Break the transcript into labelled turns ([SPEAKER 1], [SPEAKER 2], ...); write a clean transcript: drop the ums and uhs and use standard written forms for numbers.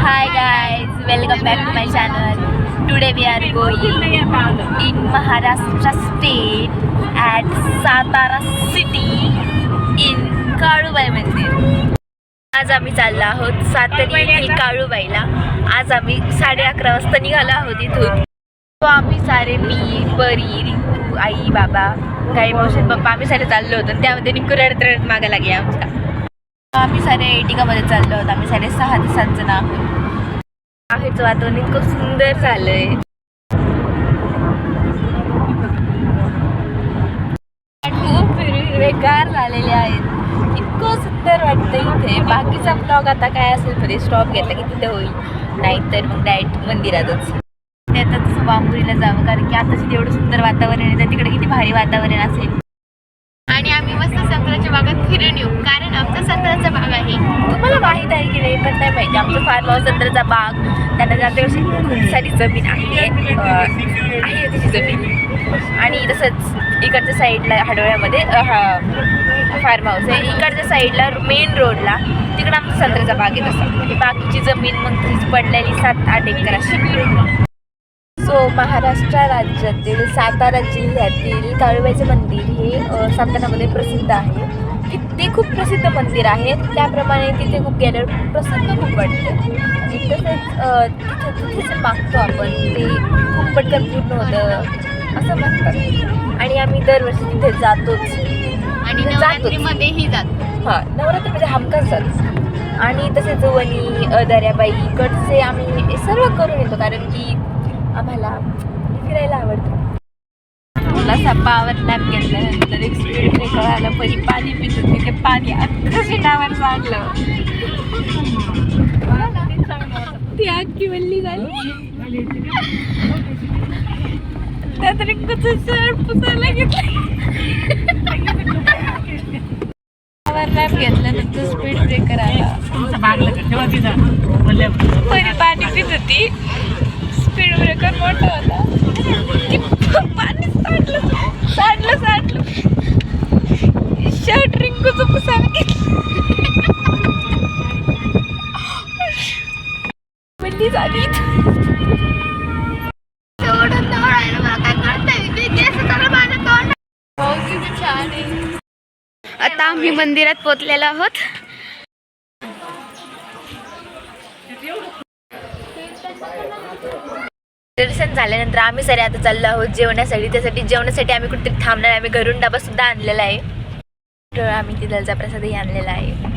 [SPEAKER 1] Hi guys, welcome back to my channel. Today we are going in Maharashtra state at Satara city in Kalubai मंदिर. आज आम्ही चाललो आहोत सातारी येथील काळूबाईला. आज आम्ही 11:30 वाजता निघालो आहोत इथून. तो आम्ही सारे मी, परी, रिंकू, आई, बाबा, काही मावशी, पप्पा आम्ही सारे चाललो होतो. त्यामध्ये रिंकू रडत मागे लागली आमच्या. आम्ही सारे एटिकामध्ये चाललो आहोत. आम्ही सारे 6 ते 7 जण आहोत. बाहेरचं वातावरण इतकं सुंदर झालंय. खूप हिरवेगार झालेले आहेत. इतकं सुंदर वाटतं इथे. बाकीचा ब्लॉग आता काय असेल तरी स्टॉप घेतला की तिथे होईल, नाहीतर मग डायरेक्ट मंदिरातच. त्यातच बांबुरीला जावं, कारण की आता तेवढं सुंदर वातावरण आहे तर तिकडे किती भारी वातावरण असेल. आणि आम्ही मस्त संत्र्याच्या बागात फिरून येऊ, कारण आमचा संत्र्याचा बाग आहे. तुम्हाला माहीत आहे की नाही पण नाही माहिती. आमचं फार्म हाऊस संत्र्याचा बाग, त्यांना जातेवर्षी खूप सारी जमीन आहे त्याची जमीन. आणि तसंच इकडच्या साईडला हाडोळ्यामध्ये फार्म हाऊस आहे. इकडच्या साईडला मेन रोडला तिकडं आमचा संत्र्याचा बाग आहे. तसं म्हणजे बाकीची जमीन मग तीच पडलेली 7-8 एकर अशी. सो महाराष्ट्र राज्यातील सातारा जिल्ह्यातील काळूबाईचे मंदिर हे सातारामध्ये प्रसिद्ध आहे. ते खूप प्रसिद्ध मंदिर आहे. त्याप्रमाणे तिथे खूप गेल्यावर प्रसन्न खूप वाटतं. आणि तसंच तिथेच मागतो आपण, ते खूप पटकन पूर्ण होतं असं म्हणतात. आणि आम्ही दरवर्षी तिथे जातोच. आणि नवरात्रीमध्येही जातो. हां, नवरात्रीमध्ये हमखास जातो. आणि तसेच वणी, दर्याबाई इकडचे आम्ही सर्व करून येतो, कारण की आम्हाला फिरायला आवडतं. थोडासा पावर नॅप घेतल्यानंतर एक स्पीड ब्रेकर आला. परी पाणी पित होती, ते पाणी अख्खं शिटावर सांडलं. ती अख्खी वल्ली झाली. त्यात रिंकूचं शर्ट पुसायला घेतलं. पावर नॅप घेतल्यानंतर स्पीड ब्रेकर आला. परी पाणी पित होती, स्पीड ब्रेकर मोठा होता, पाणी सांडलं. शर्ट रिंकूचं पुसायला घेतलं. बंदी झाली. आता आम्ही मंदिरात पोहोचलेलो आहोत. दर्शन झाल्यानंतर आम्ही सारे आता चाललो आहोत जेवणासाठी. जेवणासाठी आम्ही कुठेतरी थांबणार. आम्ही घरून डबा सुद्धा आणलेला आहे. आम्ही तिथलचा प्रसादही आणलेला आहे.